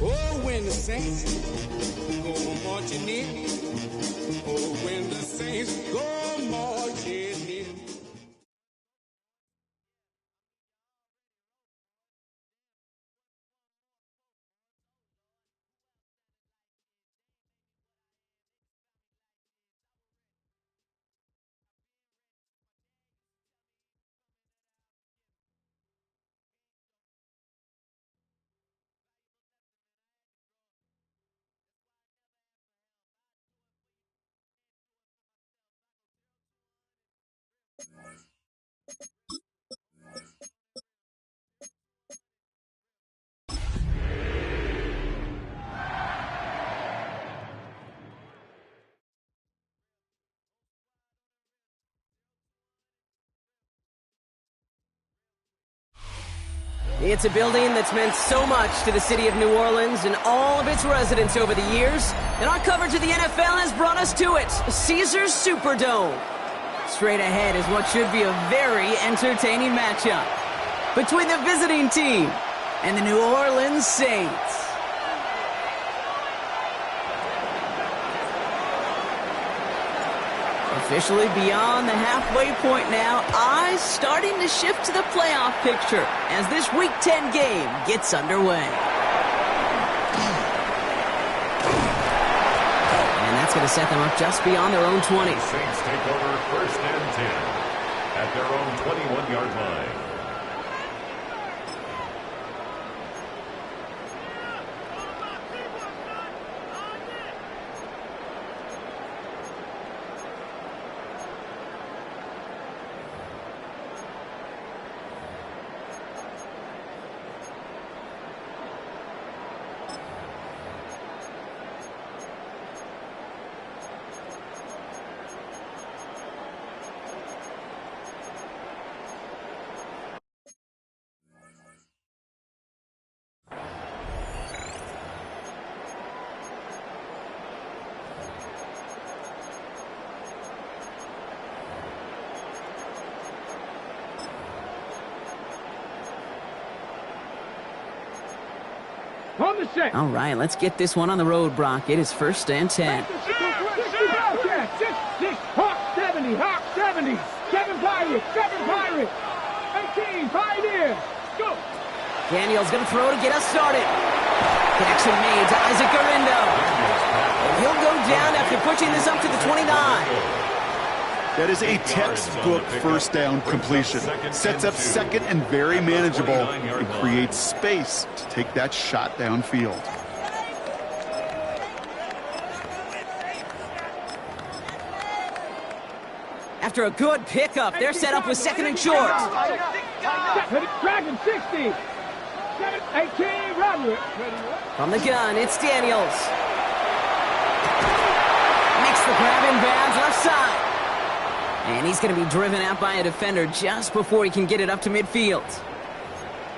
Oh, when the saints go marching in. Oh, when the saints go marching in. It's a building that's meant so much to the city of New Orleans and all of its residents over the years, and our coverage of the NFL has brought us to it, Caesars Superdome. Straight ahead is what should be a very entertaining matchup between the visiting team and the New Orleans Saints. Officially beyond the halfway point now, eyes starting to shift to the playoff picture as this Week 10 game gets underway. And that's going to set them up just beyond their own 20. The Saints take over 1st and 10 at their own 21-yard line. All right, let's get this one on the road, Brock. It is 1st and 10. Hawk 70, Hawk 70. 7 Pirates, 18, Pioneers. Go. Daniels going to throw to get us started. Connection made to Isaac Garindo. He'll go down after pushing this up to the 29. That is a textbook first down completion. Sets up second and very manageable and creates space to take that shot downfield. After a good pickup, they're set up with 2nd and short. Dragon 60. 18, Roderick. From the gun, it's Daniels. Makes the grab in bounds left side. And he's going to be driven out by a defender just before he can get it up to midfield.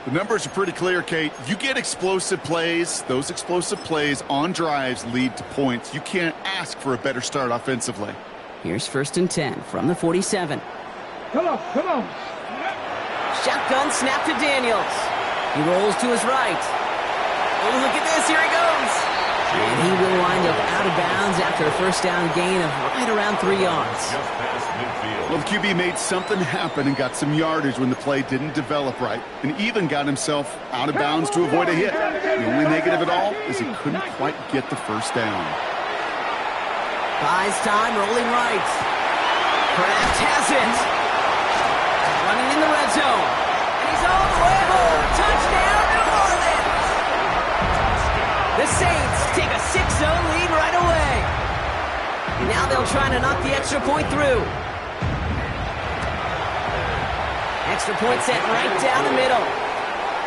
The numbers are pretty clear, Kate. You get explosive plays. Those explosive plays on drives lead to points. You can't ask for a better start offensively. Here's 1st and 10 from the 47. Come on. Shotgun snap to Daniels. He rolls to his right. Oh, look at this. Here he goes. And he will wind up out of bounds after a 1st down gain of right around 3 yards. Just past midfield. Well, the QB made something happen and got some yardage when the play didn't develop right, and even got himself out of bounds to avoid a hit. The only negative at all is he couldn't quite get the 1st down. Buys time, rolling right. Kraft has it. Running in the red zone. And he's all the way home. Touchdown, New Orleans. The Saints take a 6-0 lead right away. Now they'll try to knock the extra point through. Extra point set right down the middle.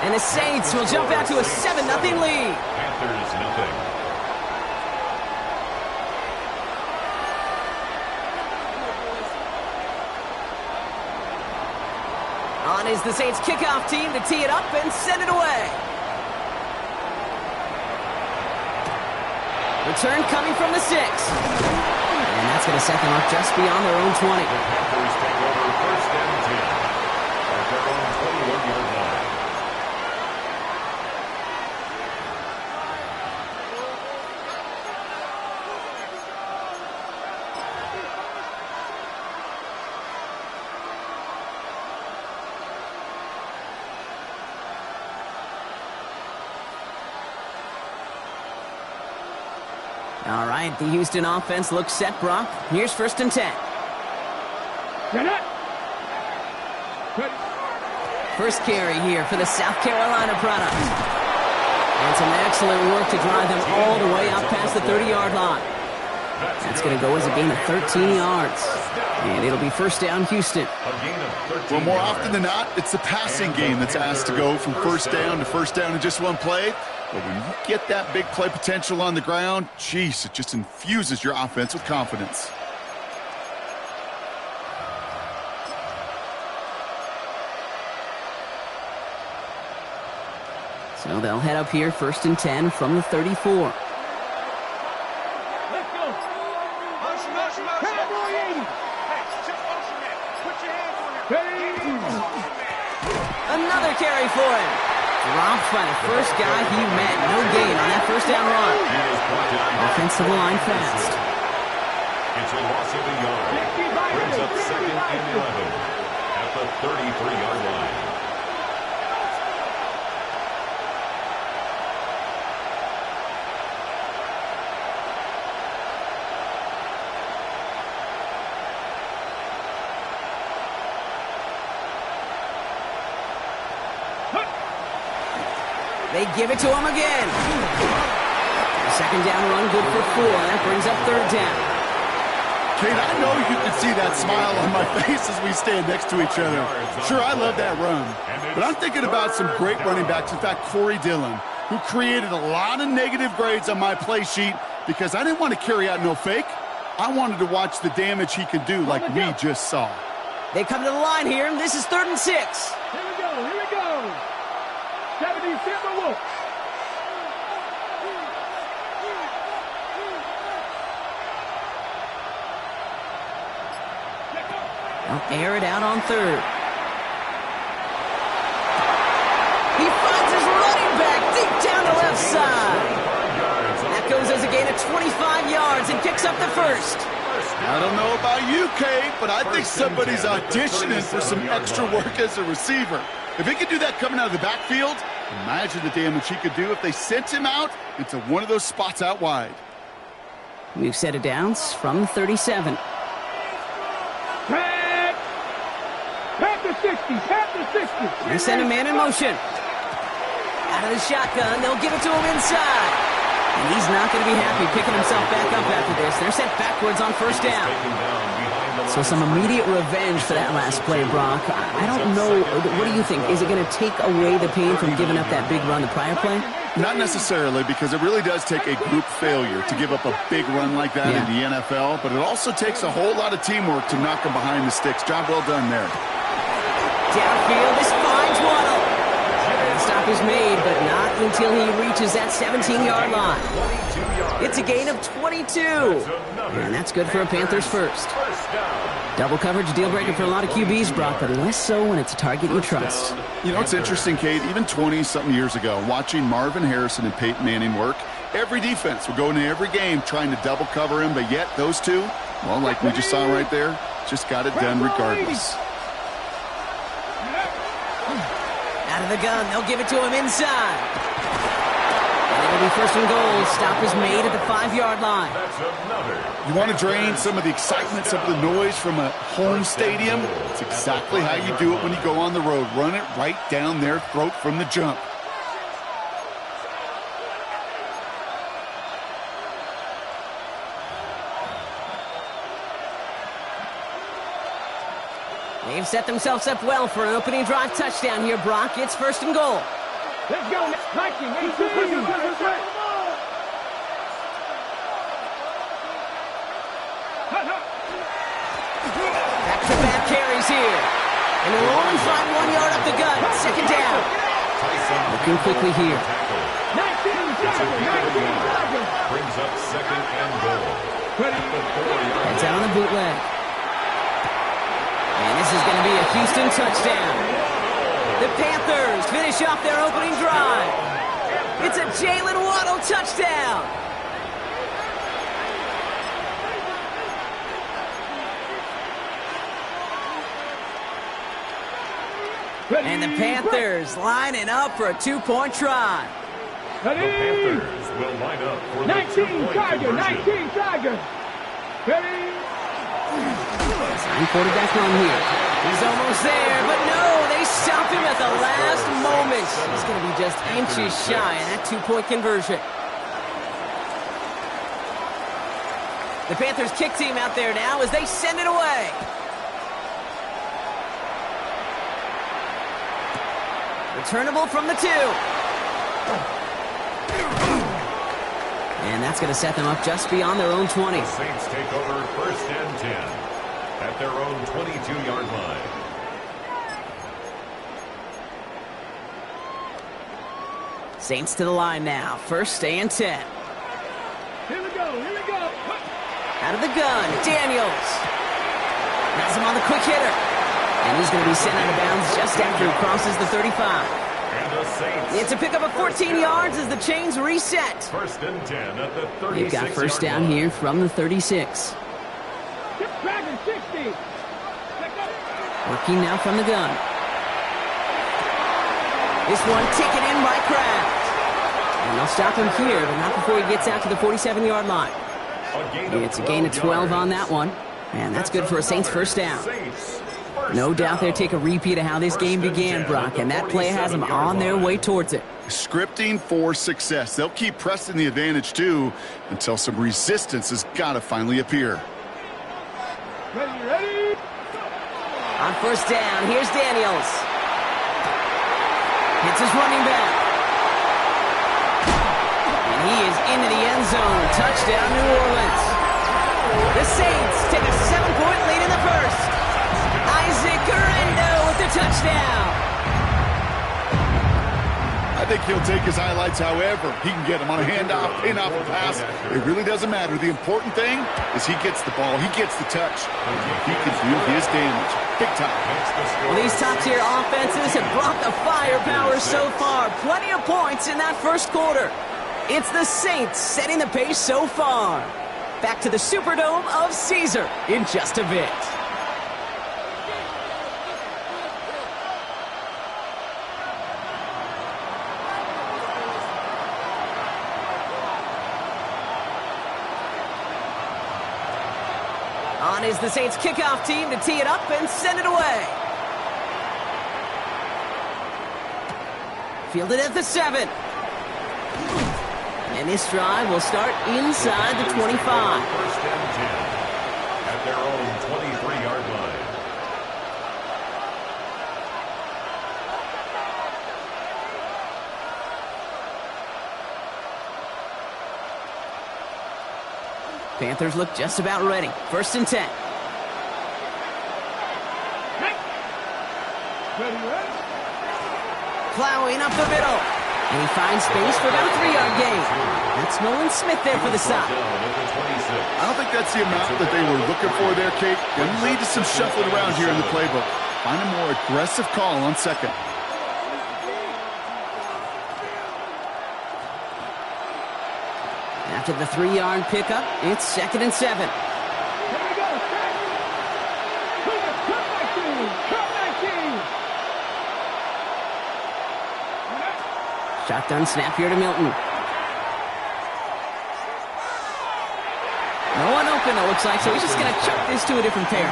And the Saints will jump out to a 7-0 lead. Panthers nothing. On is the Saints kickoff team to tee it up and send it away. Return coming from the 6. And that's going to set them up just beyond their own 20. The Panthers take over 1st and 10 at their own 21-yard line. All right, the Houston offense looks set, Brock. Here's 1st and 10. First carry here for the South Carolina product. And some excellent work to drive them all the way up past the 30-yard line. That's going to go as a gain of 13 yards. And it'll be 1st down, Houston. Well, more often than not, it's the passing game that's asked to go from 1st down to 1st down in just one play. But when you get that big play potential on the ground, geez, it just infuses your offense with confidence. So they'll head up here, 1st and 10 from the 34. Let's go. Cowboy 80. Another carry for him. Dropped by the first guy he met. No gain on that first down run. Offensive line fast. It's a loss of a yard. Brings up 2nd and 11 at the 33-yard line. They give it to him again. Second down run, good for 4. That brings up 3rd down. Kate, I know you can see that smile on my face as we stand next to each other. Sure, I love that run. But I'm thinking about some great running backs. In fact, Corey Dillon, who created a lot of negative grades on my play sheet because I didn't want to carry out no fake. I wanted to watch the damage he could do like we just saw. They come to the line here, and this is 3rd and 6. Here we go. 77 Wolf. They'll air it out on 3rd. He finds his running back deep down the left side. That goes as a gain of 25 yards and picks up the 1st. I don't know about you, Kate, but I think somebody's auditioning for some extra work as a receiver. If he could do that coming out of the backfield, imagine the damage he could do if they sent him out into one of those spots out wide. New set of downs from 37. Pat the 60. They send a man in motion. Out of the shotgun, they'll give it to him inside. And he's not going to be happy picking himself back up after this. They're sent backwards on 1st down. So some immediate revenge for that last play, Brock. I don't know. What do you think? Is it going to take away the pain from giving up that big run the prior play? Not necessarily, because it really does take a group failure to give up a big run like that in the NFL, but it also takes a whole lot of teamwork to knock him behind the sticks. Job well done there. Downfield, this finds Waddle. The stop is made, but not until he reaches that 17-yard line. It's a gain of 22. And that's good for a Panthers 1st. Double coverage, deal breaker for a lot of QBs, Brock, but less so when it's a target you trust. You know, it's interesting, Kate, even 20-something years ago, watching Marvin Harrison and Peyton Manning work, every defense would go into every game trying to double cover him, but yet those two, well, like we just saw right there, just got it done regardless. Out of the gun, they'll give it to him inside. And it'll be 1st and goal. Stop is made at the 5-yard line. You want to drain some of the excitement, some of the noise from a home stadium? It's exactly how you do it when you go on the road. Run it right down their throat from the jump. They've set themselves up well for an opening drive touchdown here, Brock. It's 1st and goal. Let's go. Viking. Back-to-back carries here. And they'll only find 1 yard up the gut. 2nd down. Looking quickly here. 19 Brings up 2nd and goal. It's out on the bootleg. And this is going to be a Houston touchdown. The Panthers finish off their opening drive. It's a Jalen Waddle touchdown. And the Panthers lining up for a 2-point try. The Panthers will line up for the 2-point conversion. 19 Tiger. Ready? Quarterback run here. He's almost there, but no, they stop him at the last moment. He's going to be just inches shy of that 2-point conversion. The Panthers kick team out there now as they send it away. Returnable from the 2. And that's going to set them up just beyond their own 20. The Saints take over 1st and 10 at their own 22-yard line. Saints to the line now. First and 10. Here we go, here we go. Out of the gun, Daniels. Has him on the quick hitter. And he's going to be sent out of bounds just after he crosses the 35. And the Saints. It's a pickup of 14 yards as the chains reset. First and 10 at the 36. They've got first down here from the 36. Dragon 60. Working now from the gun. This one taken in by Kraft. And they'll stop him here, but not before he gets out to the 47-yard line. It's a gain of 12 on that one. And that's good for a Saints first down. No doubt they'll take a repeat of how this game began, Brock, and that play has them on their way towards it. Scripting for success. They'll keep pressing the advantage, too, until some resistance has got to finally appear. Ready. On first down, here's Daniels. Hits his running back. And he is into the end zone. Touchdown, New Orleans. The Saints take a 7-point lead in the first. Isaac Guerrero with the touchdown. I think he'll take his highlights however he can get them on a handoff, pin-off, a pass. It really doesn't matter. The important thing is he gets the ball, he gets the touch, and he can do his damage. Big time. Well, these top-tier offenses have brought the firepower so far. Plenty of points in that first quarter. It's the Saints setting the pace so far. Back to the Superdome of Caesar in just a bit. On is the Saints kickoff team to tee it up and send it away. Fielded at the 7. And this drive will start inside the 25. First and 10 at their own 23-yard line. Panthers look just about ready. First and 10. Ready. Plowing up the middle. And he finds space for about a 3-yard gain. That's Nolan Smith there for the stop. I don't think that's the amount that they were looking for there, Kate. Going to lead to some shuffling around here in the playbook. Find a more aggressive call on second. After the 3-yard pickup, it's second and 7. Here we go. Cut 19. Shotgun snap here to Milton. No one open, it looks like, so he's just going to chuck this to a different pair.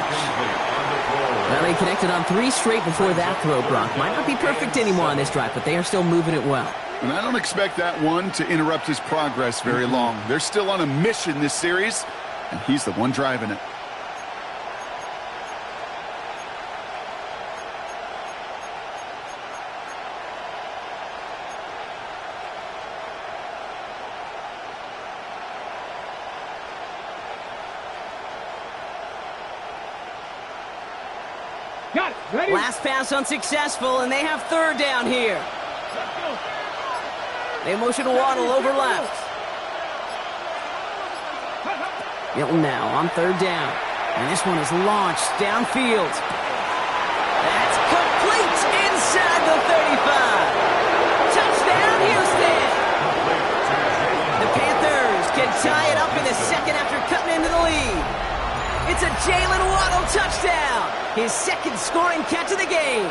Well, they connected on 3 straight before that throw, Brock. Might not be perfect anymore on this drive, but they are still moving it well. And I don't expect that one to interrupt his progress very long. They're still on a mission this series, and he's the one driving it. Got it. Ready. Last pass unsuccessful, and they have third down here. They motion Waddle over left. Milton now on third down. And this one is launched downfield. That's complete inside the 35. Touchdown, Houston. The Panthers can tie it up in the second after cutting into the lead. It's a Jalen Waddle touchdown. His second scoring catch of the game.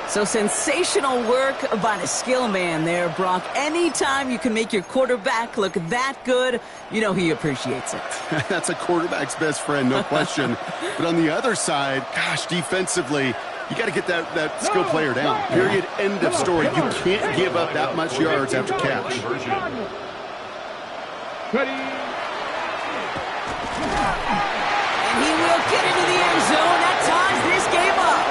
So sensational work by the skill man there, Brock. Anytime you can make your quarterback look that good, you know he appreciates it. That's a quarterback's best friend, no question. But on the other side, gosh, defensively, you got to get that skill player down. Period, end of story. You can't give up that much yards after catch. Ready. And he will get into the end zone. That ties this game up.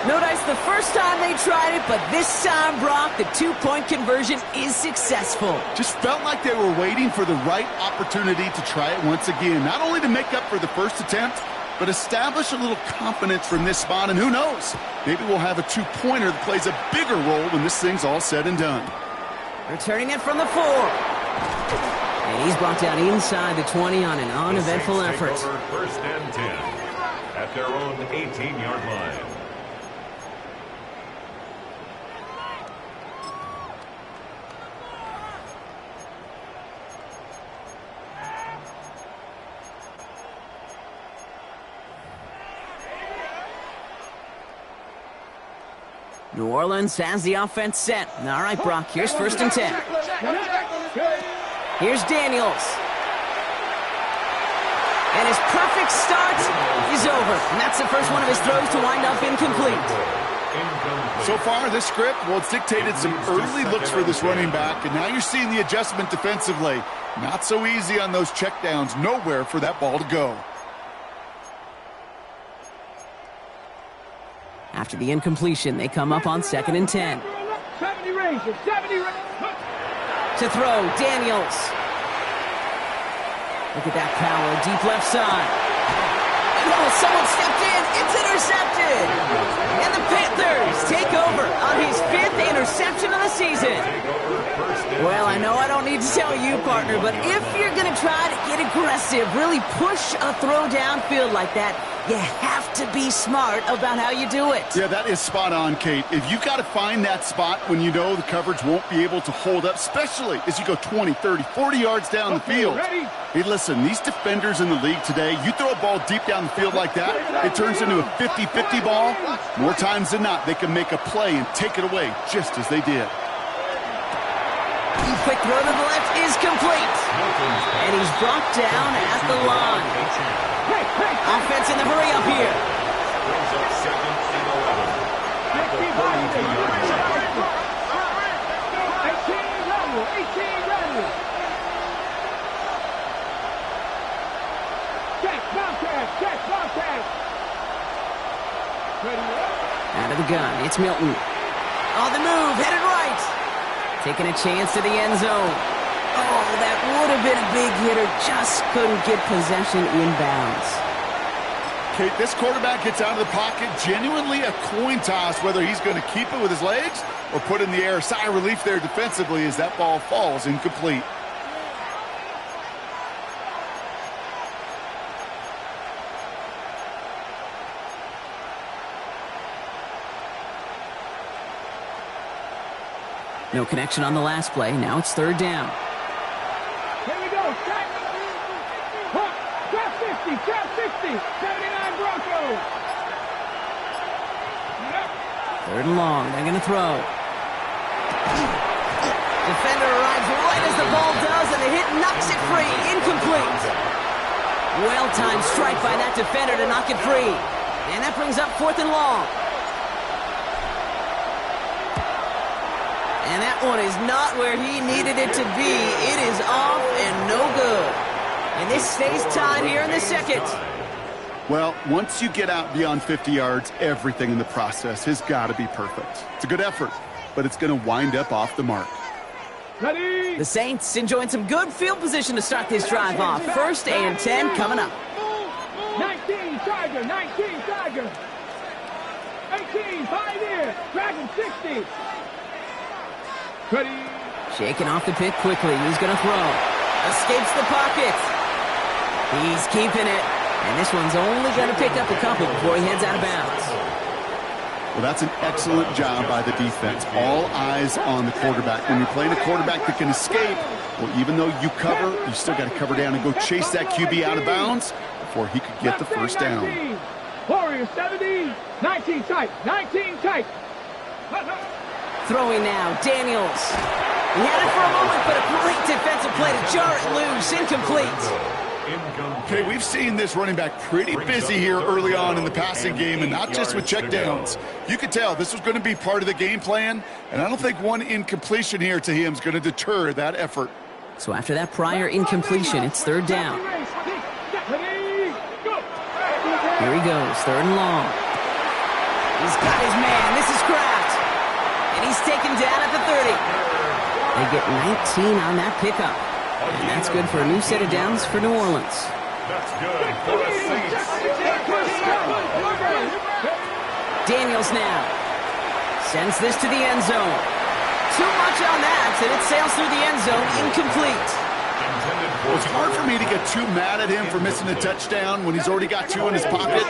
No dice the first time they tried it, but this time, Brock, the 2-point conversion is successful. Just felt like they were waiting for the right opportunity to try it once again. Not only to make up for the first attempt, but establish a little confidence from this spot, and who knows, maybe we'll have a two-pointer that plays a bigger role when this thing's all said and done. Returning it from the 4. And he's brought down inside the 20 on an uneventful effort. Over 1st and 10 at their own 18-yard line. New Orleans has the offense set. All right, Brock, here's 1st and 10. Here's Daniels. And his perfect start is over. And that's the first one of his throws to wind up incomplete. So far, this script, well, it's dictated some early looks for this running back, and now you're seeing the adjustment defensively. Not so easy on those checkdowns. Nowhere for that ball to go. After the incompletion, they come up on 2nd and 10. 70 Rangers, 70 Rangers. To throw, Daniels. Look at that power, deep left side. And oh, someone stepped in. It's intercepted. And the Panthers take over on his 5th interception of the season. Well, I know I don't need to tell you, partner, but if you're going to try to get aggressive, really push a throw downfield like that, you have to be smart about how you do it. Yeah, that is spot on, Kate. If you've got to find that spot when you know the coverage won't be able to hold up, especially as you go 20, 30, 40 yards down the field. Hey, listen, these defenders in the league today, you throw a ball deep down the field like that, it turns into a 50-50 ball. More times than not, they can make a play and take it away just as they did. Quick throw to the left is complete. And he's brought down at the line. Offense in the hurry up here. Brings up 2nd and 11 at the 32-yard line. 18 Rangers. Check, Bobcat. Out of the gun, it's Milton. On the move, headed right. Taking a chance to the end zone. Oh, that would have been a big hitter. Just couldn't get possession inbounds. Kate, this quarterback gets out of the pocket, genuinely a coin toss whether he's going to keep it with his legs or put it in the air. Sigh of relief there defensively as that ball falls incomplete. No connection on the last play. Now it's 3rd down. Here we go. Trap 60. 79 Broncos. 3rd and long. They're going to throw. Defender arrives right as the ball does, and the hit knocks it free. Incomplete. Well-timed strike by that defender to knock it free. And that brings up 4th and long. And that one is not where he needed it to be. It is off and no good. And this stays tied here in the 2nd. Well, once you get out beyond 50 yards, everything in the process has got to be perfect. It's a good effort, but it's going to wind up off the mark. Ready. The Saints enjoying some good field position to start this drive off. 1st and 10 coming up. 19 Tiger. 18 Pioneer. Dragon 60. Ready. Shaking off the pick quickly. He's going to throw. Escapes the pocket. He's keeping it. And this one's only going to pick up a couple before he heads out of bounds. Well, that's an excellent job by the defense. All eyes on the quarterback. When you're playing a quarterback that can escape, well, even though you cover, you still got to cover down and go chase that QB out of bounds before he could get the first down. Warriors 70. 19 tight. Throwing now, Daniels. He had it for a moment, but a great defensive play to jar it loose. Incomplete. Okay, we've seen this running back pretty busy here early on in the passing game, and not just with checkdowns. You could tell this was going to be part of the game plan, and I don't think one incompletion here to him is going to deter that effort. So after that prior incompletion, it's 3rd down. Here he goes, 3rd and long. He's got his man. This is Kraft. And he's taken down at the 30. They get 19 on that pickup. And that's good for a new set of downs for New Orleans. That's good for the Saints. Daniels now sends this to the end zone. Too much on that, and it sails through the end zone, incomplete. Well, it's hard for me to get too mad at him for missing a touchdown when he's already got 2 in his pocket.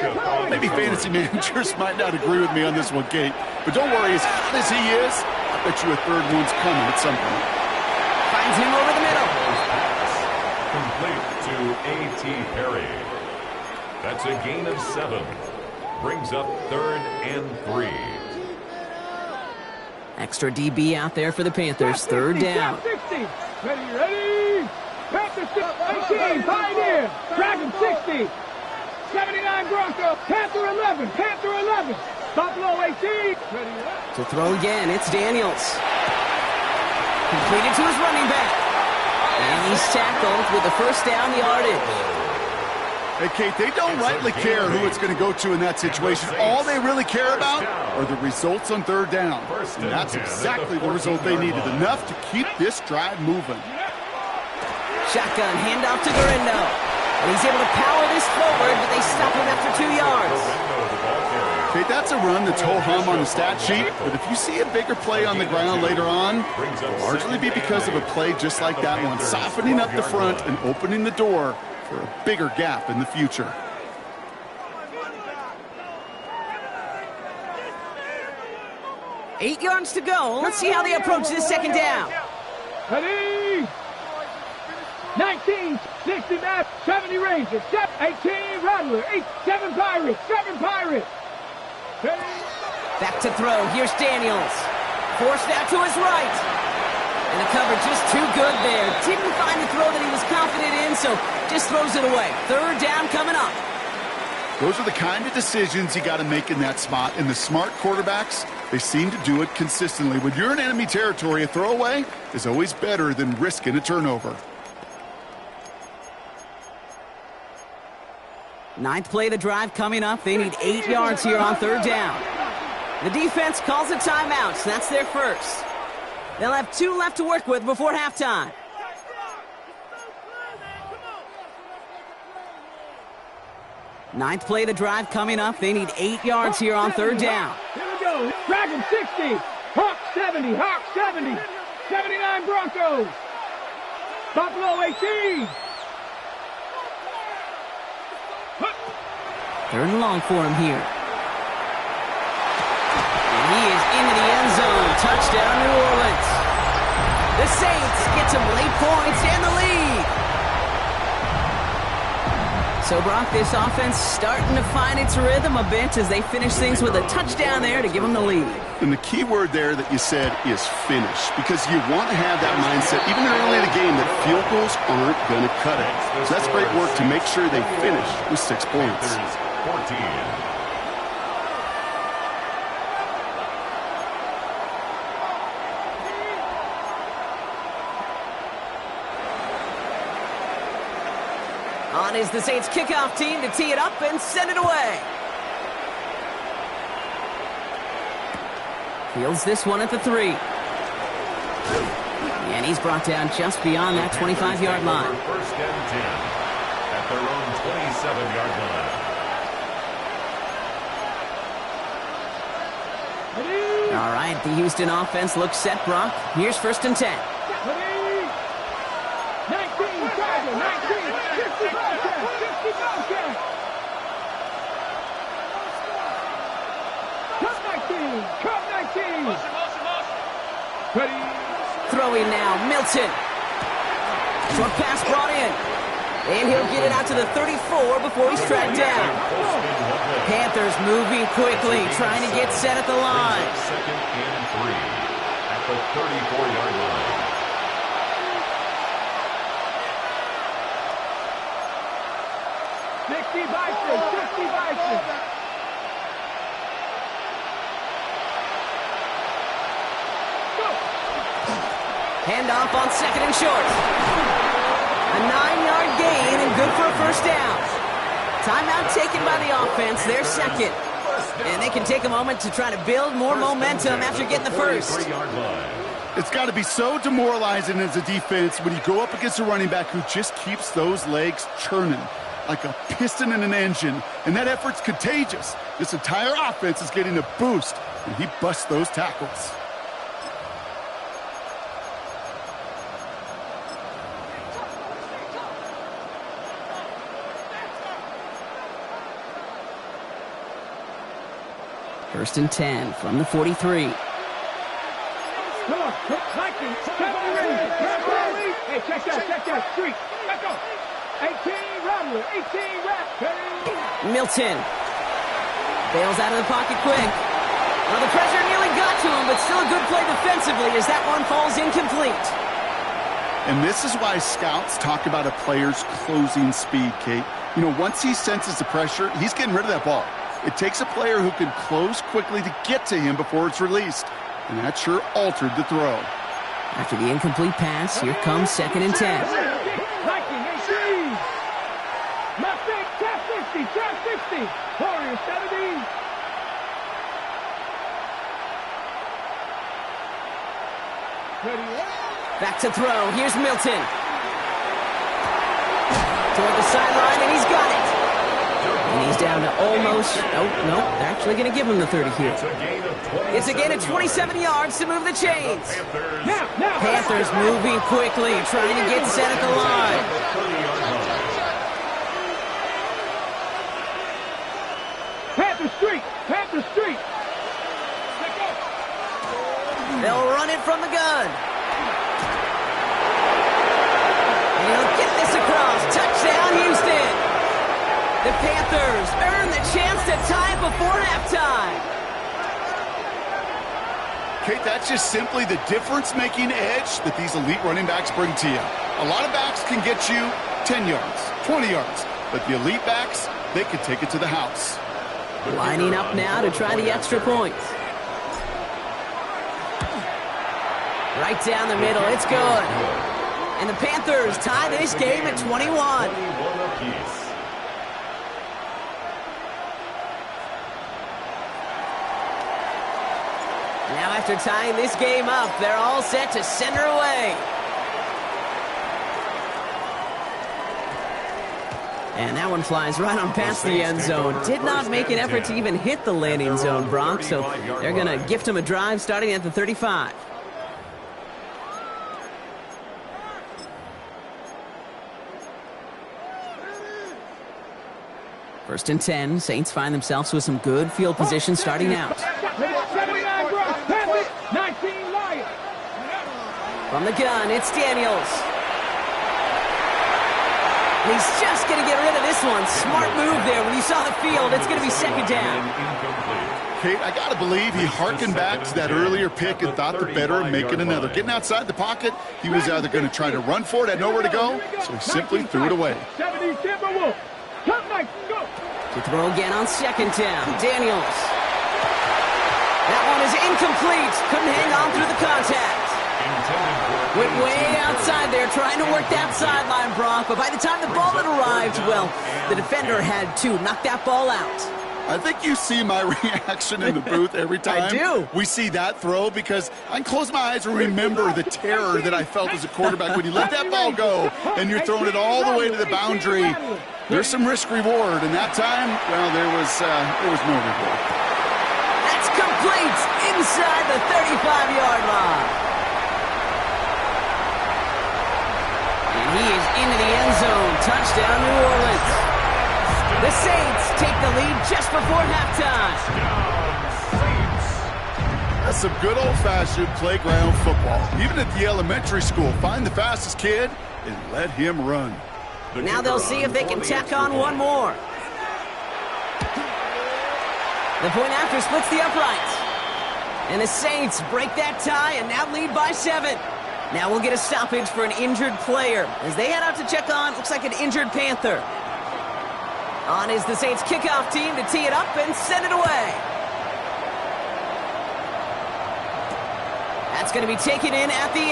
Maybe fantasy managers might not agree with me on this one, Kate. But don't worry, as hot as he is, I bet you a third one's coming at some point. Finds him over the middle. Complete to A.T. Perry. That's a gain of 7. Brings up 3rd and 3. Extra DB out there for the Panthers. 3rd down. 60. Ready. Panthers 18, Pioneer. Dragon 60. 79 Bronco. Panther 11. Buffalo 18. To throw again, it's Daniels. Completed to his running back. And he's tackled with the first down yardage. Hey, Kate, they don't rightly care who it's going to go to in that situation. All they really care about are the results on 3rd down. And that's exactly the result they needed, enough to keep this drive moving. Shotgun, handoff to Garindo. And he's able to power this forward, but they stop him after 2 yards. Kate, that's a run that's ho-hum on the stat sheet, but if you see a bigger play on the ground later on, it'll largely be because of a play just like that one, softening up the front and opening the door for a bigger gap in the future. Eight yards to go. Let's see how they approach this 2nd down. Ready. 19, 69, 70 Rangers, 18 Rattler, 7 Pirates. Back to throw. Here's Daniels. Forced out to his right. And the cover just too good there. Didn't find the throw that he was confident in, so just throws it away. 3rd down coming up. Those are the kind of decisions you got to make in that spot. And the smart quarterbacks, they seem to do it consistently. When you're in enemy territory, a throwaway is always better than risking a turnover. 9th play of the drive coming up. They need 8 yards here on 3rd down. The defense calls a timeout, so that's their first. They'll have 2 left to work with before halftime. Ninth play of the drive coming up. They need 8 yards here on 3rd down. Here we go. Dragon 60. Hawk 70. 79 Broncos. Buffalo 18. 3rd and long for him here. And he is into the end zone. Touchdown, New Orleans. The Saints get some late points and the lead. So, Brock, this offense starting to find its rhythm a bit as they finish things with a touchdown there to give them the lead. And the key word there that you said is finish, because you want to have that mindset, even early in the game, that field goals aren't going to cut it. So that's great work to make sure they finish with 6 points. 14. On is the Saints kickoff team to tee it up and send it away. Fields this one at the 3. And he's brought down just beyond that 25-yard line. 1st and 10 at their own 27-yard line. All right, the Houston offense looks set, Brock. Here's 1st and 10. 19, Tiger, 19, 50 Bobcat. Cut 19. Ready. Throwing now, Milton. Short pass brought in. And he'll get it out to the 34 before he's tracked down. Panthers moving quickly, trying to get set at the line. 2nd and 3 at the 34-yard line. Handoff on 2nd and short. A 9-yard gain and good for a 1st down. Timeout taken by the offense, their 2nd. And they can take a moment to try to build more momentum after getting the 1st. It's got to be so demoralizing as a defense when you go up against a running back who just keeps those legs churning. like a piston in an engine, and that effort's contagious. This entire offense is getting a boost, and he busts those tackles. First and 10 from the 43. Come on, Vikings, 70 range. Hey, check that, street. Let's go. 18 Rattler, 18 Rat. Milton bails out of the pocket quick. Well, the pressure nearly got to him, but still a good play defensively as that one falls incomplete. And this is why scouts talk about a player's closing speed, Kate. You know, once he senses the pressure, he's getting rid of that ball. It takes a player who can close quickly to get to him before it's released. And that sure altered the throw. After the incomplete pass, here comes second and 10. Viking 18. Left side, tap 60. Warriors 70. Back to throw. Here's Milton. Toward the sideline, and he's got it. And he's down to almost... No, they're actually going to give him the 30 here. It's a gain of 27 yards to move the chains. Panthers moving quickly, trying to get set at the line. Panther Street. They'll run it from the gun. And he'll get this across. Touchdown, Houston. The Panthers earn the chance to tie before halftime. Kate, that's just simply the difference-making edge that these elite running backs bring to you. A lot of backs can get you 10 yards, 20 yards, but the elite backs, they can take it to the house. Lining up now to try the extra points. Right down the middle, it's good. And the Panthers tie this game at 21. Now after tying this game up, they're all set to send her away. And that one flies right on past the end zone. Did not make an effort to even hit the landing zone, Brock, so they're going to gift him a drive starting at the 35. First and 10, Saints find themselves with some good field position starting out. 79 Brock, 19 Lions. From the gun, it's Daniels. He's just going to get rid of this one. Smart move there. When you saw the field, it's going to be second down. Kate, I got to believe he hearkened back to that earlier pick and thought the better of making another. Getting outside the pocket, he was either going to try to run for it, had nowhere to go, so he simply threw it away. 70 Timberwolves. Top night, go. To throw again on second down. Daniels. That one is incomplete. Couldn't hang on through the contact. Went way outside there trying to work that sideline, Brock. But by the time the ball had arrived, well, the defender had to knock that ball out. I think you see my reaction in the booth every time I do. we see that throw, because I can close my eyes and remember the terror that I felt as a quarterback when you let that ball go and you're throwing it all the way to the boundary. There's some risk reward, and that time, well, there was no reward. That's complete inside the 35-yard line. And he is into the end zone. Touchdown, New Orleans. The Saints take the lead just before halftime. That's some good old-fashioned playground football. Even at the elementary school, find the fastest kid and let him run. Now they'll see if they can tack on one more. The point after splits the uprights. And the Saints break that tie and now lead by 7. Now we'll get a stoppage for an injured player as they head out to check on, looks like an injured Panther. On is the Saints kickoff team to tee it up and send it away. That's going to be taken in at the 8.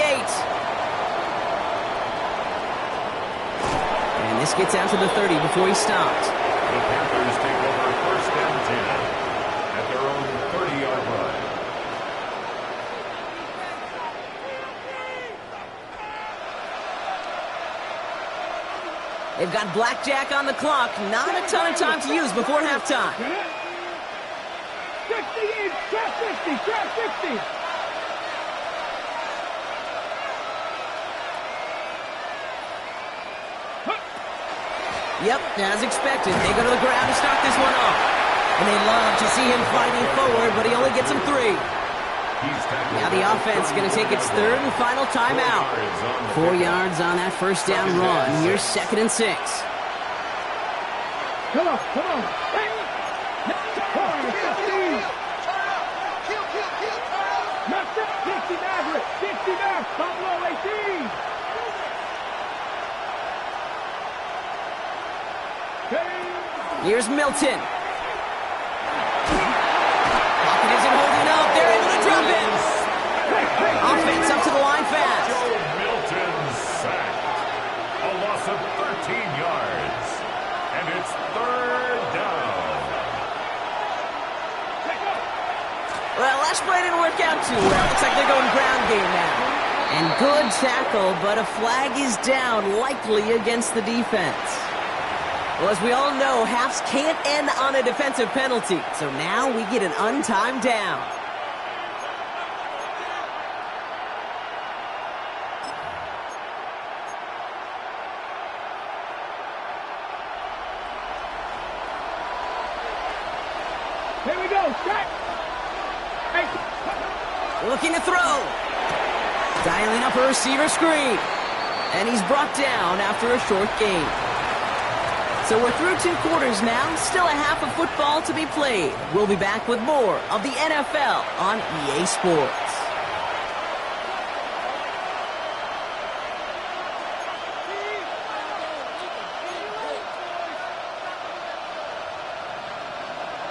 And this gets out to the 30 before he stopped. The Panthers take over first and 10 at their own 30-yard line. They've got blackjack on the clock. Not a ton of time to use before halftime. 60 in, trap 60, trap 60. Yep, as expected, they go to the ground to start this one off. And they love to see him fighting forward, but he only gets him 3. Now the offense is going to take its third and final timeout. 4 yards on that first down run. Here's 2nd and 6. Come on, come on. Hey. Knocked up, 60 Maverick, 60 Maverick, Pablo 18. Here's Milton. Pocket isn't holding up. They're able to drop it. Offense up to the line fast. Joe Milton sacked. A loss of 13 yards. And it's 3rd down. Well, last play didn't work out too well. Looks like they're going ground game now. And good tackle, but a flag is down, likely against the defense. Well, as we all know, halves can't end on a defensive penalty. So now we get an untimed down. Here we go, strike. Hey. Looking to throw. Dialing up a receiver screen. And he's brought down after a short gain. So we're through 2 quarters now. Still a half of football to be played. We'll be back with more of the NFL on EA Sports.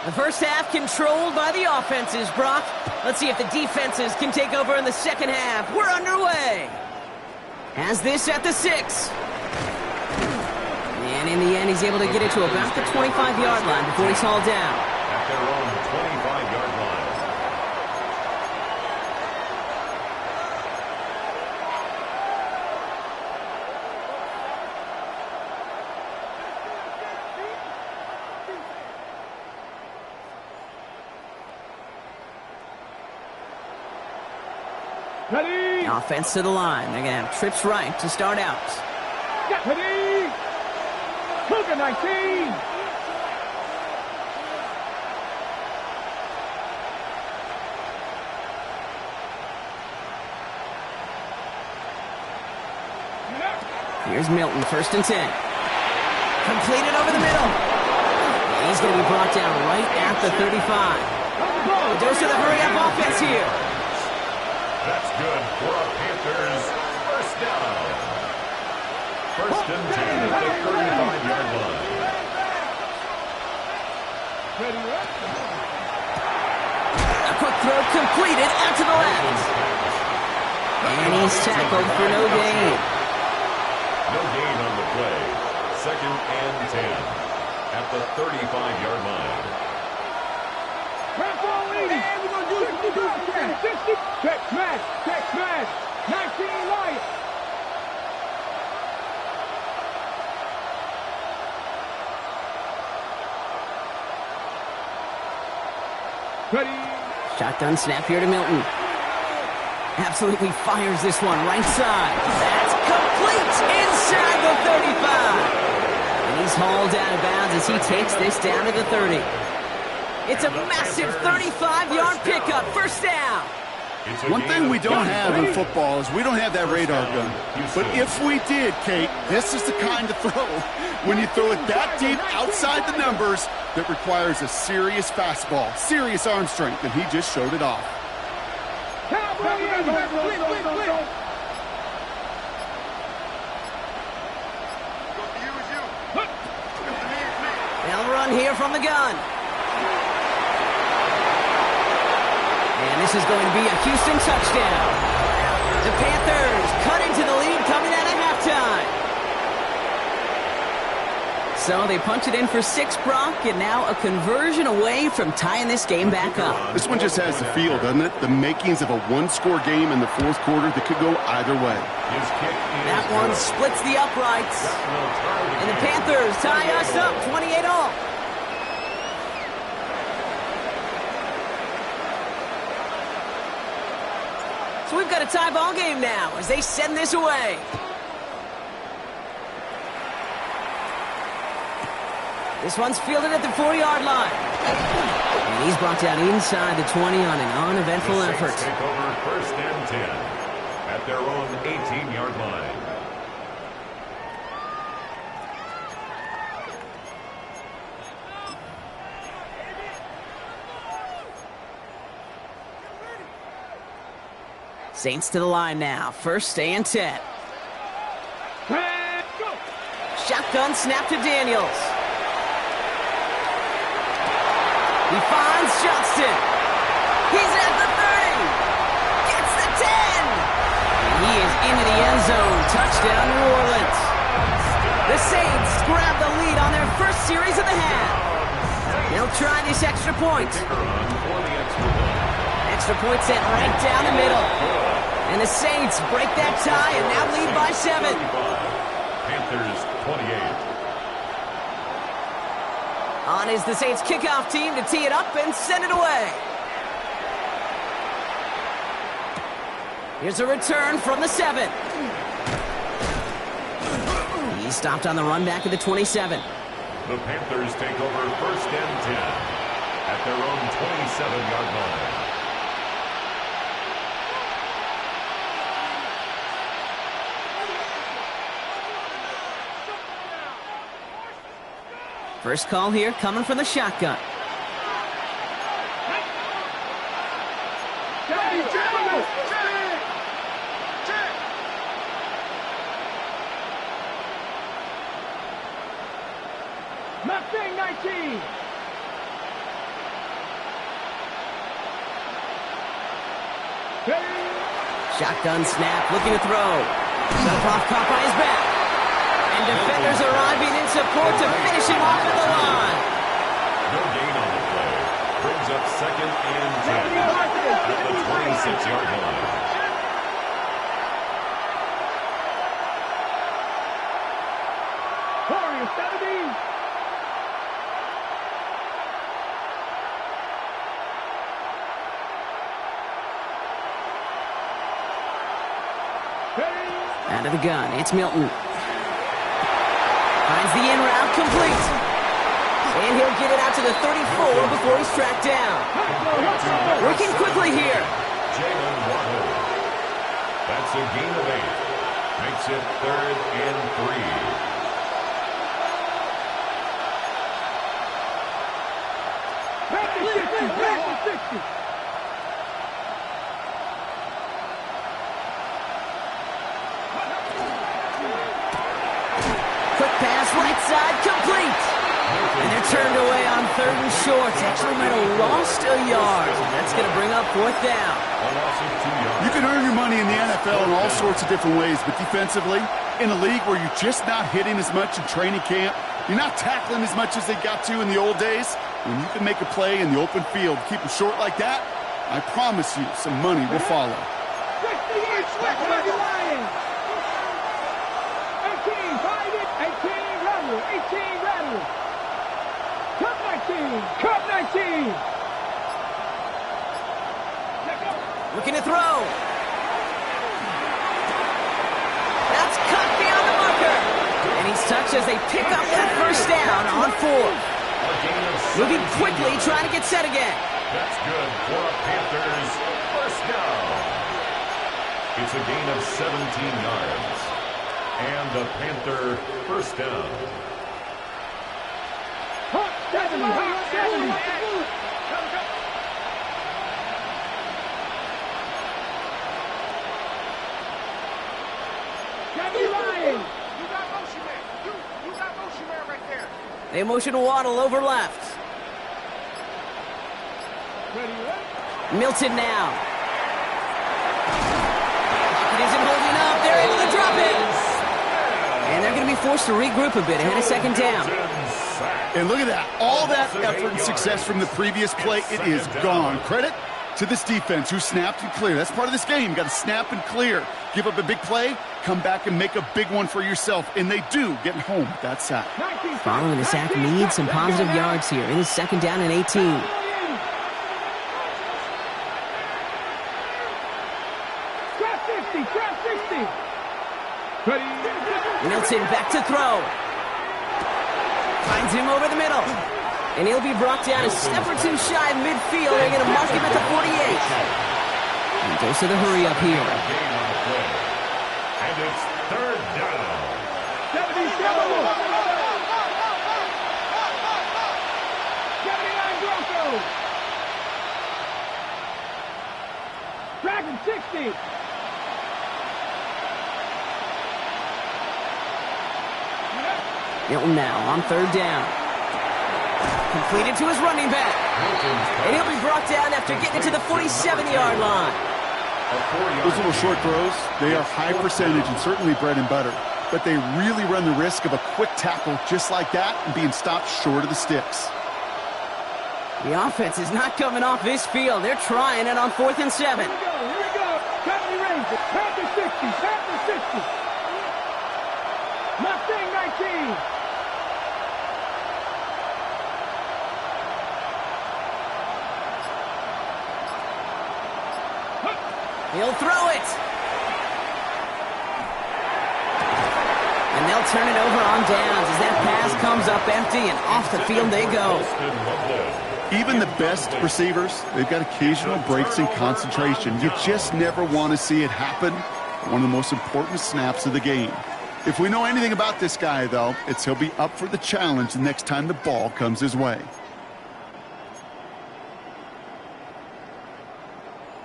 The first half controlled by the offenses, Brock. Let's see if the defenses can take over in the second half. We're underway. Has this at the 6. And in the end, he's able to get it to about the 25-yard line before he's hauled down. At their own 25-yard line. Ready. Offense to the line. They're going to have trips right to start out. Ready. Cougar 19. Here's Milton, 1st and 10. Completed over the middle. And he's going to be brought down right at the 35. A dose of the hurry-up offense here. That's good for a Panthers first down. 1st and 10 at the 35-yard line. A quick throw completed out to the left. And he's tackled for no gain. No gain on the play. 2nd and 10 at the 35-yard line. And we're going to do 60. Check smash. 19 Lions. Ready. Shotgun snap here to Milton. Absolutely fires this one right side. That's complete inside the 35. And he's hauled out of bounds as he takes this down to the 30. It's a massive 35-yard pickup. First down. One thing we don't have in football is we don't have that radar gun. But if we did, Kate, this is the kind of throw. When you throw it that deep outside the numbers, that requires a serious fastball, serious arm strength, and he just showed it off. They'll run here from the gun. And this is going to be a Houston touchdown. The Panthers cut into the lead coming out of halftime. So they punch it in for 6, Brock, and now a conversion away from tying this game back up. This one just has the feel, doesn't it? The makings of a one-score game in the 4th quarter that could go either way. His kick is That one splits the uprights. And the Panthers tie us up 28-all. So we've got a tie ball game now as they send this away. This one's fielded at the 4-yard line. And he's brought down inside the 20 on an uneventful effort. Take over first and 10 at their own 18-yard line. Saints to the line now. First and 10. Shotgun snap to Daniels. He finds Johnston. He's at the 30. Gets the 10. And he is into the end zone. Touchdown, New Orleans. The Saints grab the lead on their first series of the half. They'll try this extra point. Extra point sent right down the middle. And the Saints break that tie and now lead by 7. Panthers 28. On is the Saints kickoff team to tee it up and send it away. Here's a return from the 7. He's stopped on the run back at the 27. The Panthers take over first and 10 at their own 27-yard line. First call here coming from the shotgun. Mustang 19. Shotgun snap, looking to throw. Shutoff caught by his back. And defenders arriving in support to finish him off at the line. No gain on the play. Brings up second and 10 at the 26-yard line. Corey, 70. Out of the gun, it's Milton. Finds the in route complete. And he'll get it out to the 34 before he's tracked down. Working quickly here. Jalen Waddle. That's a gain of 8. Makes it 3rd and 3. Quick pass, right side, complete. And they're turned away on 3rd and short. Actually might have lost a yard. And that's going to bring up 4th down. A loss of 2 yards. You can earn your money in the NFL in all sorts of different ways, but defensively, in a league where you're just not hitting as much in training camp, you're not tackling as much as they got to in the old days, when you can make a play in the open field, keep them short like that, I promise you some money will follow. 18, Rattler. Cup 19. Cup 19. Looking to throw. That's cut beyond the marker. And he's touched as they pick up that first down on 4. Moving quickly, trying to get set again. That's good for a Panthers first down. It's a gain of 17 yards. And the Panther first down. 70. They motion Waddle over left. Milton now. It isn't holding up. They're able to drop it. And they're going to be forced to regroup a bit ahead of second down. And look at that. All that effort and success from the previous play, it is gone. Credit to this defense who snapped and cleared. That's part of this game. You got to snap and clear. Give up a big play, come back and make a big one for yourself. And they do, getting home with that sack. Following the sack needs some positive yards here. It is 2nd down and 18. Milton back to throw. Finds him over the middle. And he'll be brought down a step or two shy of midfield. They're going to mark him at the 48. And goes to the hurry up here. And it's 3rd down. 79 Broncos. Dragon 60. Milton now on 3rd down. Completed to his running back. And he'll be brought down after getting it to the 47-yard line. Those little short throws, they are high percentage and certainly bread and butter. But they really run the risk of a quick tackle just like that and being stopped short of the sticks. The offense is not coming off this field. They're trying it on 4th and 7. Here we go. Company Rangers. Panther 60. Panther 60. Mustang 19. He'll throw it. And they'll turn it over on downs as that pass comes up empty and off the field they go. Even the best receivers, they've got occasional breaks in concentration. You just never want to see it happen. One of the most important snaps of the game. If we know anything about this guy, though, it's he'll be up for the challenge the next time the ball comes his way.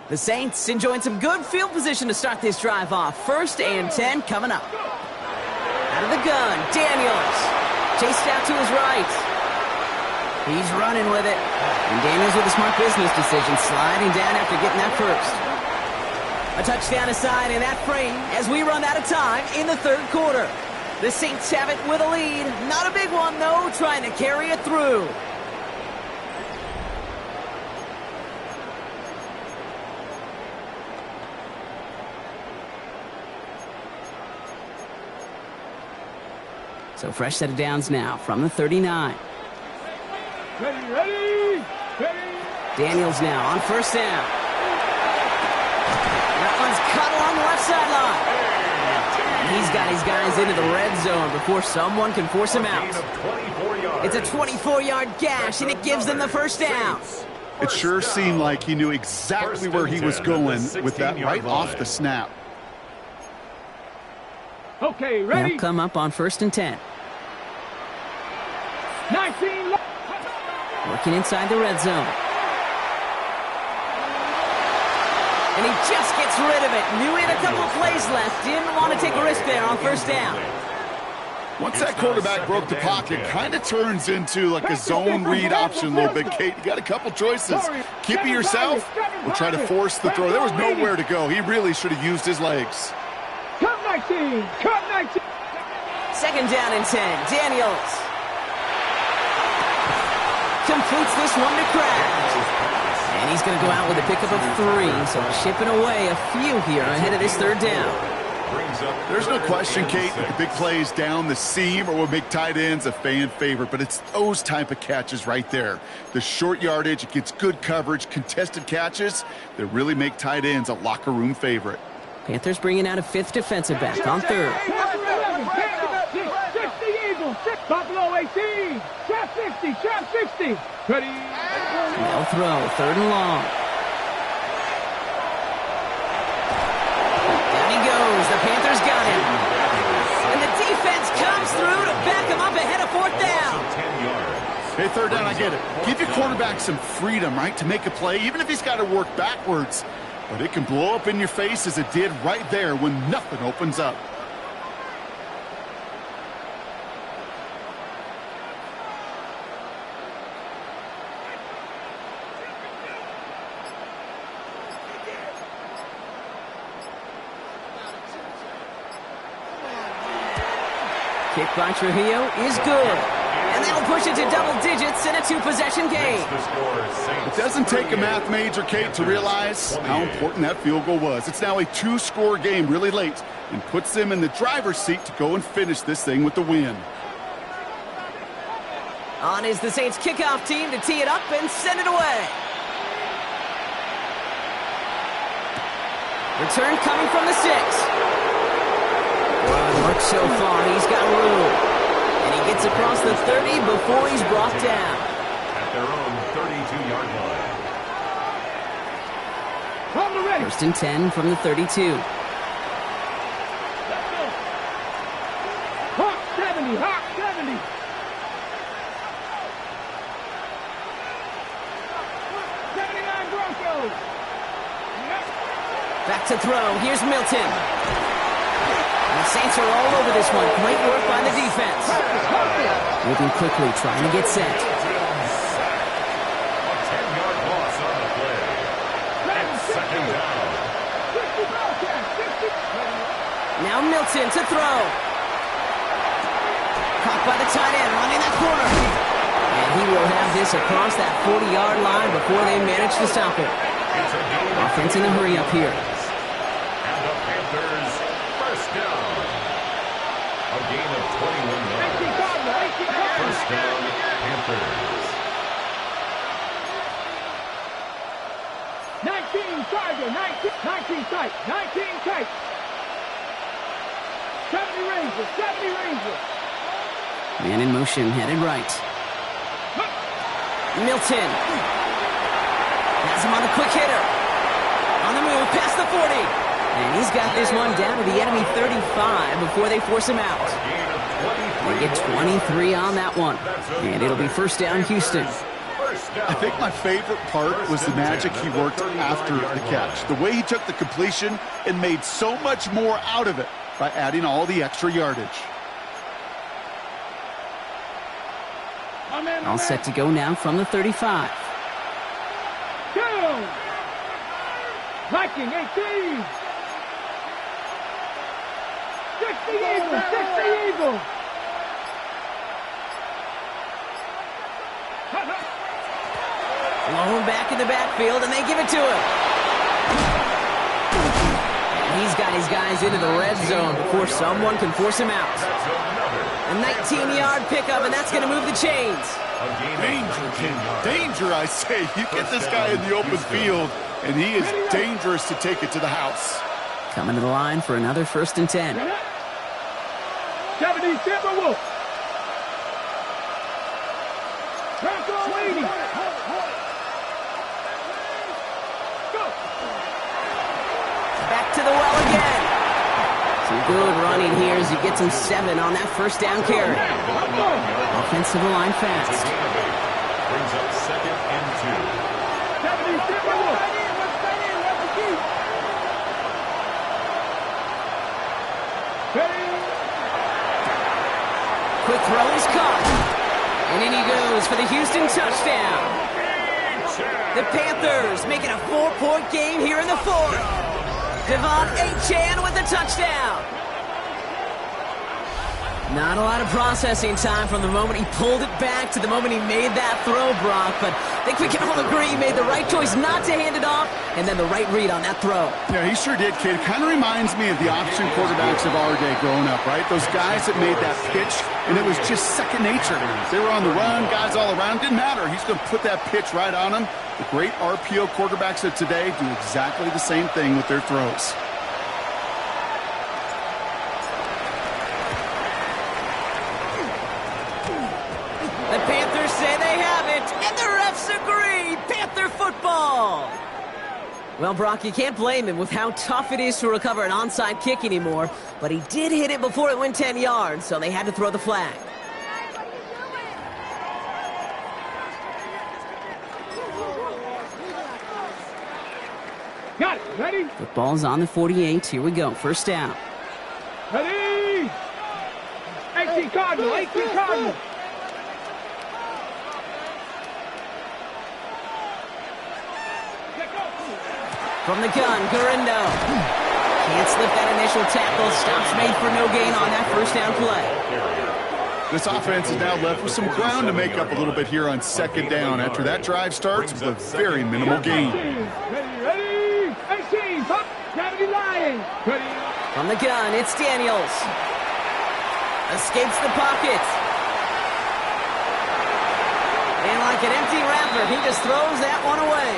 The Saints enjoying some good field position to start this drive off. 1st and 10 coming up. Out of the gun, Daniels. Chased out to his right. He's running with it. And Daniels with a smart business decision, sliding down after getting that first. A touchdown aside in that frame as we run out of time in the 3rd quarter. The Saints have it with a lead. Not a big one, though, trying to carry it through. So fresh set of downs now from the 39. Ready. Daniels now on 1st down. That one's caught along the left sideline. And he's got his guys into the red zone before someone can force him out. It's a 24-yard gash, and it gives them the 1st down. It sure seemed like he knew exactly where he was going with that right off the snap. Okay, ready. They'll come up on 1st and 10. 19. Working inside the red zone. And he just gets rid of it. Knew he had a couple of plays left. Didn't want to take a risk there on 1st down. Once that quarterback broke the pocket, kind of turns into like a zone read option a little bit, Kate. You got a couple choices. Keep it yourself or try to force the throw. There was nowhere to go. He really should have used his legs. Cut 19. Cut 19. 2nd down and 10. Daniels completes this one to Kraft. And he's going to go out with a pickup of 3. So chipping away a few here ahead of this 3rd down. There's no question, Kate, that the big plays down the seam or will make tight ends a fan favorite, but it's those type of catches right there. The short yardage, it gets good coverage, contested catches that really make tight ends a locker room favorite. Panthers bringing out a 5th defensive back on 3rd. 60 Eagles. Buffalo 18. Trap 60. Trap 60. Ready. They'll throw 3rd and long. Down he goes. The Panthers got him. And the defense comes through to back him up ahead of 4th down. Hey, 3rd down, I get it. Give your quarterback some freedom, right, to make a play, even if he's got to work backwards. But it can blow up in your face as it did right there when nothing opens up. Kick by Trujillo is good. And they'll push it to double digits in a 2-possession game. It doesn't take a math major, Kate, to realize how important that field goal was. It's now a 2-score game really late and puts them in the driver's seat to go and finish this thing with the win. On is the Saints kickoff team to tee it up and send it away. Return coming from the 6. Good work so far. He's got room. And he gets across the 30 before he's brought down. At their own 32-yard line. First and 10 from the 32. Hawk 70, Hawk 70. Back to throw. Here's Milton. And the Saints are all over this one. Great work by the defense. Moving quickly, trying to get set. A 10-yard loss on the play. And second down. Now Milton to throw. Caught by the tight end, running that corner. And he will have this across that 40-yard line before they manage to stop it. Offense in a hurry up here. And the Panthers first down. A gain of 21 yards. First down, Panthers. 19 Tiger, 19 tight, 19 tight. 70 Rangers, 70 Rangers. Man in motion, headed right. Milton. Has him on the quick hitter. On the move, past the 40. And he's got this one down to the enemy 35 before they force him out. They get 23 on that one. And it'll be first down, Houston. I think my favorite part was the magic he worked after the catch. The way he took the completion and made so much more out of it by adding all the extra yardage. All set to go now from the 35. Go! Viking 18. 60 Eagles, 60 Eagles. Blown back in the backfield, and they give it to him. And he's got his guys into the red zone before someone can force him out. A 19-yard pickup, and that's going to move the chains. Danger, King. Danger, I say. You get this guy in the open field, and he is dangerous to take it to the house. Coming to the line for another first and 10. 70 Timberwolves. Bronco 80. Go. Back to the well again. Some good running here as he gets him 7 on that first down carry. Offensive line fast. Brings up second and 2. 70 Timberwolves. Quick throw is caught. And in he goes for the Houston touchdown. The Panthers making a 4-point game here in the fourth. Devon Achane with the touchdown. Not a lot of processing time from the moment he pulled it back to the moment he made that throw, Brock. But I think we can all agree he made the right choice not to hand it off, and then the right read on that throw. Yeah, he sure did, kid. It kind of reminds me of the option quarterbacks of our day growing up, right? Those guys that made that pitch, and it was just second nature. They were on the run, guys all around. Didn't matter. He's going to put that pitch right on them. The great RPO quarterbacks of today do exactly the same thing with their throws. The Panthers say they have it, and the refs agree. Panther football. Well, Brock, you can't blame him with how tough it is to recover an onside kick anymore, but he did hit it before it went 10 yards, so they had to throw the flag. Got it. Ready? Football's on the 48. Here we go. First down. Ready? 18 Cardinal. 18 Cardinal. From the gun, Garindo. Can't slip that initial tackle. Stops made for no gain on that first down play. This offense is now left with some ground to make up a little bit here on second down. After that drive starts with a very minimal gain. Ready, 18, pop, gravity line. Ready. From the gun, it's Daniels. Escapes the pocket. And like an empty wrapper, he just throws that one away.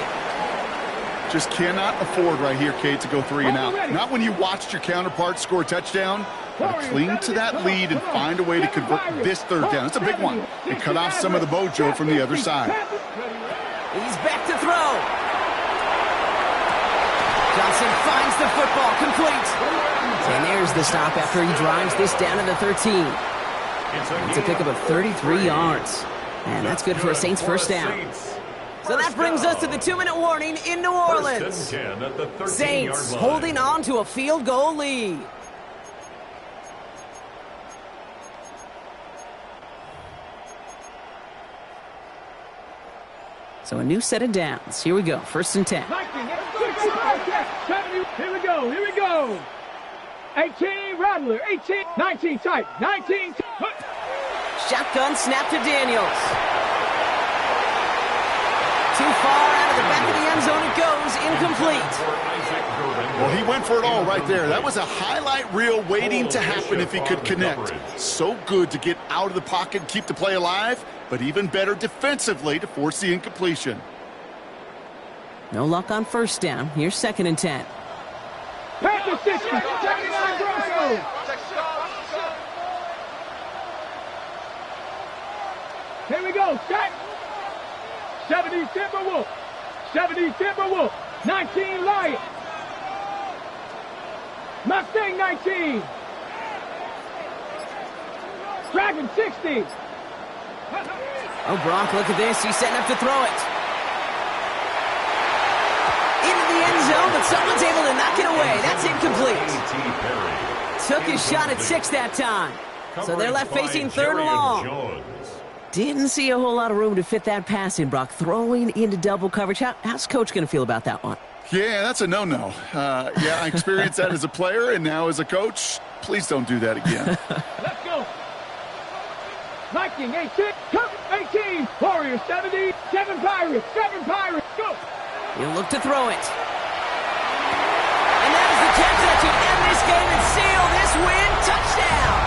Just cannot afford right here, Kate, to go 3 and out. Not when you watched your counterpart score a touchdown. Got to cling to that lead and find a way to convert this third down. It's a big one. And cut off some of the mojo from the other side. He's back to throw. Johnson finds the football, complete. And there's the stop after he drives this down to the 13. It's a pickup of 33 yards. And that's good for a Saints first down. So that brings us to the 2-minute warning in New Orleans. Saints holding on to a field goal lead. So a new set of downs. Here we go. 1st and 10. Here we go. Here we go. 18, Rattler. 18, 19, tight. 19. Shotgun snap to Daniels. Too far out of the back of the end zone it goes. Incomplete. Well, he went for it all right there. That was a highlight reel waiting to happen if he could connect. So good to get out of the pocket and keep the play alive, but even better defensively to force the incompletion. No luck on 1st down. Here's 2nd and 10. Panther 60. 79 Broncos. Here we go. Set. 70 Timberwolf. 70 Timberwolf. 19 Lion. Mustang 19. Dragon 60. Oh, Gronk, look at this. He's setting up to throw it. Into the end zone, but someone's able to knock it away. That's incomplete. Took his shot at 6 that time. So they're left facing 3rd and long. Didn't see a whole lot of room to fit that pass in, Brock. Throwing into double coverage. How's Coach going to feel about that one? Yeah, that's a no-no. Yeah, I experienced that as a player and now as a coach. Please don't do that again. Let's go. Viking 18. Cook 18. Warriors 70. 7 Pirates. 7 Pirates. Go. He'll look to throw it. And that is the catch that should end this game and seal this win. Touchdown.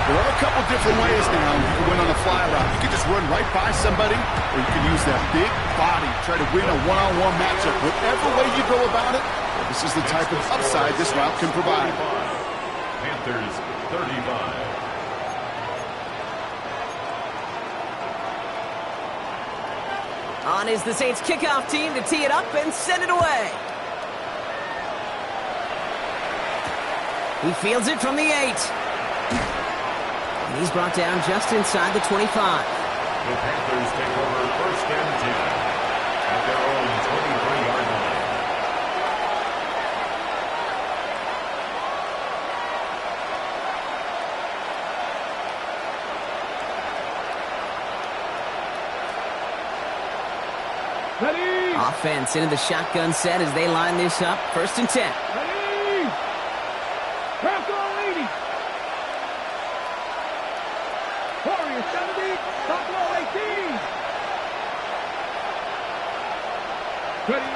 There are a couple different ways now to win on a fly route. You can just run right by somebody, or you can use that big body, try to win a one-on-one matchup. Whatever way you go about it, this is the type of upside this route can provide. Panthers 35. On is the Saints kickoff team to tee it up and send it away. He fields it from the 8. And he's brought down just inside the 25. The Panthers take over 1st and 10 at their own 23-yard line. Ready. Offense into the shotgun set as they line this up. 1st and 10. Ready. Bronco 80. Warriors 70. Buffalo 18. Ready.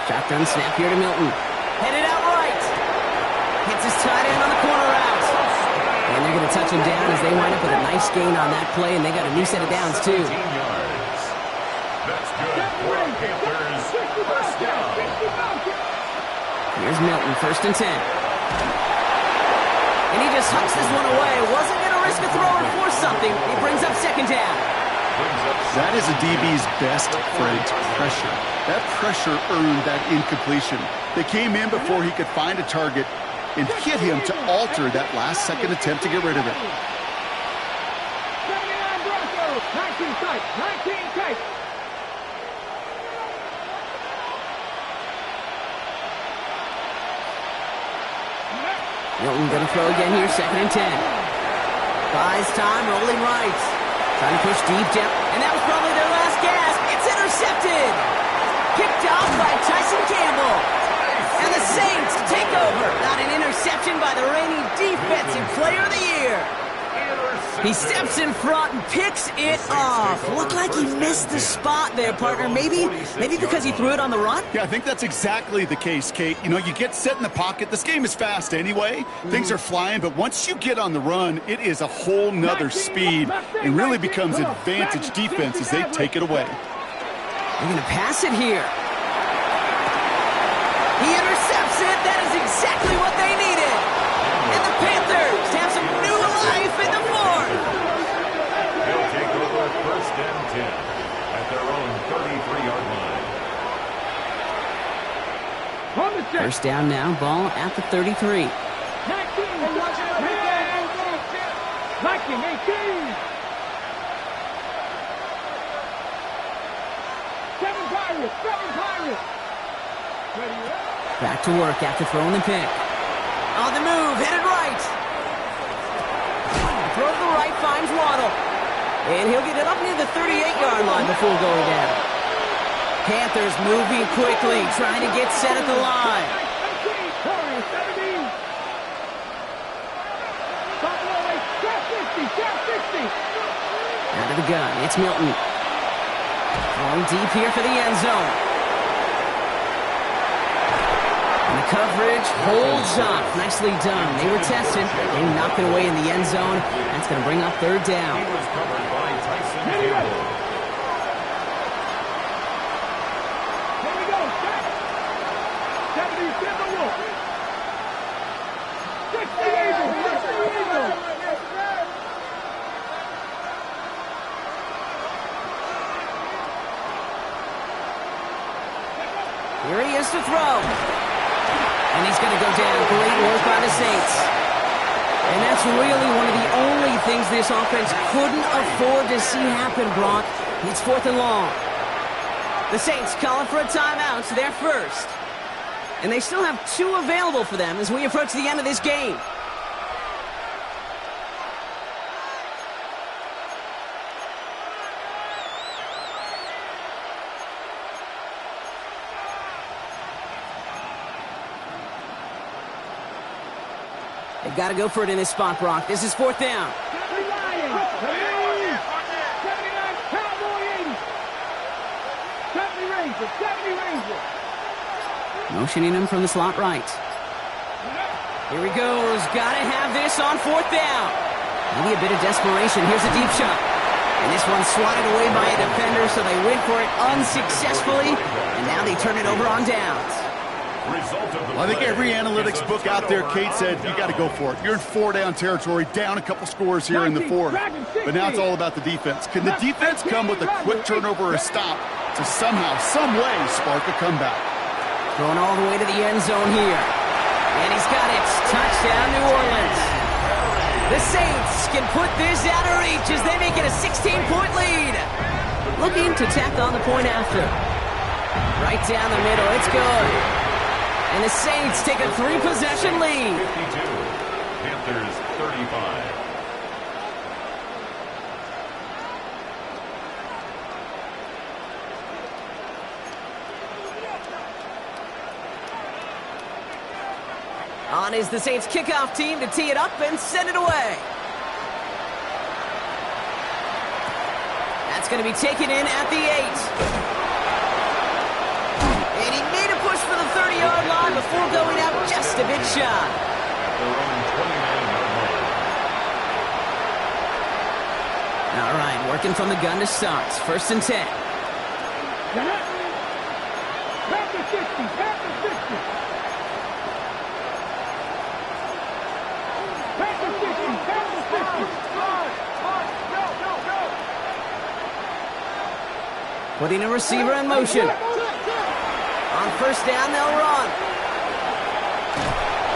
Shotgun snap here to Milton. Headed out right. Hits his tight end on the corner out. And they're going to touch him down as they wind up with a nice gain on that play, and they got a new set of downs, too. 15 yards. That's good for the Panthers. 1st down. Here's Milton, 1st and 10. And he just hucks this one away. Wasn't going to risk a throw or force something. He brings up 2nd down. That is a DB's best friend, pressure. That pressure earned that incompletion. They came in before he could find a target and hit him to alter that last-second attempt to get rid of it. 79 Broncos. 19 tight. 19 tight. Milton going to throw again here, 2nd and 10. Buys time, rolling right. Trying to push deep down, and that was probably their last gasp. It's intercepted. Picked off by Tyson Campbell. And the Saints take over. Not an interception by the reigning Defensive Player of the Year. He steps in front and picks it off. Looked like he missed the spot there, partner. Maybe because he threw it on the run? Yeah, I think that's exactly the case, Kate. You know, you get set in the pocket. This game is fast anyway. Things are flying, but once you get on the run, it is a whole nother speed. It really becomes advantage defense as they take it away. They're going to pass it here. He intercepts it. That is exactly what they needed. And the Panthers have some new life in the fourth. They'll take over 1st and 10 at their own 33-yard line. First down now, ball at the 33. 19, 18. 7 Pirates. Back to work after throwing the pick. On the move, headed right. Throw to the right, finds Waddle. And he'll get it up near the 38-yard line before going down. Panthers moving quickly, trying to get set at the line. Out of the gun, it's Milton. Throwing deep here for the end zone. And the coverage holds up. Nicely done. They were tested. They knocked it away in the end zone. That's going to bring up 3rd down. He was covered by Tyson Campbell. Here we go. 70 Timberwolves. 60 Eagles. Here he is to throw. And he's going to go down. Great work by the Saints. And that's really one of the only things this offense couldn't afford to see happen, Brock. It's 4th and long. The Saints calling for a timeout, so they're first. And they still have 2 available for them as we approach the end of this game. They've got to go for it in this spot, Brock. This is 4th down. 79 Cowboy 80. 70 Rangers. Motioning him from the slot right. Here he goes. Got to have this on 4th down. Maybe a bit of desperation. Here's a deep shot. And this one's swatted away by a defender, so they went for it unsuccessfully. And now they turn it over on downs. Well, I think every analytics book out there, Kate, said you got to go for it. You're in 4-down territory, down a couple scores here in the 4th. But now it's all about the defense. Can the defense come with a quick turnover or a stop to somehow, some way, spark a comeback? Going all the way to the end zone here. And he's got it. Touchdown, New Orleans. The Saints can put this out of reach as they make it a 16-point lead. Looking to tack on the point after. Right down the middle. It's good. And the Saints take a 3-possession lead. 52. Panthers 35. On is the Saints kickoff team to tee it up and send it away. That's going to be taken in at the 8. And he made a push for the 30-yard line before going out just a bit shy. Their own 29-yard line. All right, working from the gun to start. 1st and 10. Back to 60. Back to 60. Back to 60. Back to 60. Putting a receiver in motion. On 1st down, they'll run.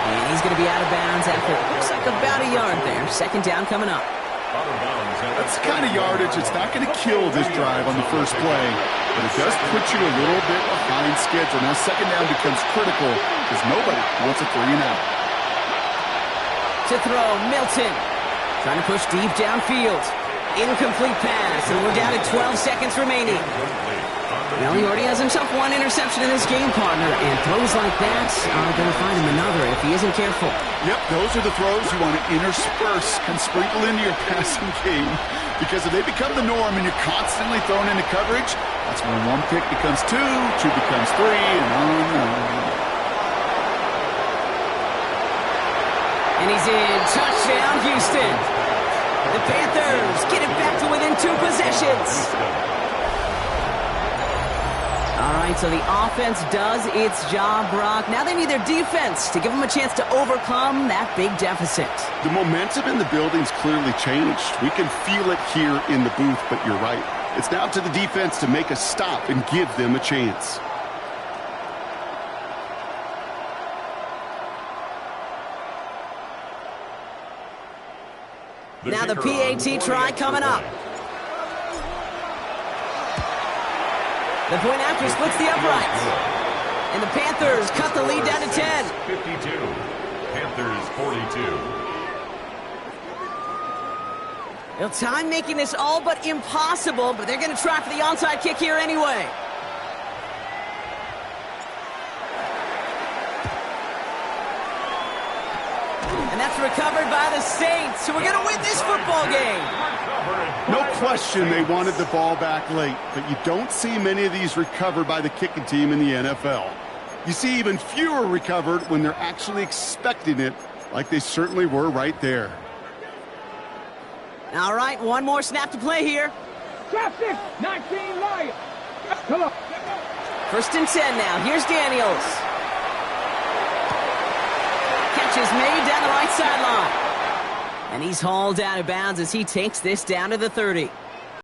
And he's going to be out of bounds after, looks like about a yard there. 2nd down coming up. Out of bounds. That's the kind of yardage. It's not going to kill this drive on the first play, but it does put you a little bit behind schedule. Now 2nd down becomes critical because nobody wants a 3-and-out. To throw, Milton. Trying to push deep downfield. Incomplete pass, and we're down to 12 seconds remaining. Well, he already has himself one interception in this game, partner, and throws like that are going to find him another if he isn't careful. Yep, those are the throws you want to intersperse and sprinkle into your passing game, because if they become the norm and you're constantly thrown into coverage, that's when one pick becomes two becomes three, and on and on. And he's in. Touchdown, Houston. The Panthers get it back to within 2 possessions. All right, so the offense does its job, Brock. Now they need their defense to give them a chance to overcome that big deficit. The momentum in the building's clearly changed. We can feel it here in the booth, but you're right. It's now to the defense to make a stop and give them a chance. Now the PAT try coming up. The point after splits the uprights. And the Panthers cut the lead down to 10. 52. Panthers 42. Well, time making this all but impossible, but they're going to try for the onside kick here anyway. And that's recovered by the Saints, who are going to win this football game. No question they wanted the ball back late, but you don't see many of these recovered by the kicking team in the NFL. You see even fewer recovered when they're actually expecting it, like they certainly were right there. All right, one more snap to play here. Drop 6, 19 Lions. Come on. 1st and 10 now. Here's Daniels. Catch is made down the right sideline. And he's hauled out of bounds as he takes this down to the 30.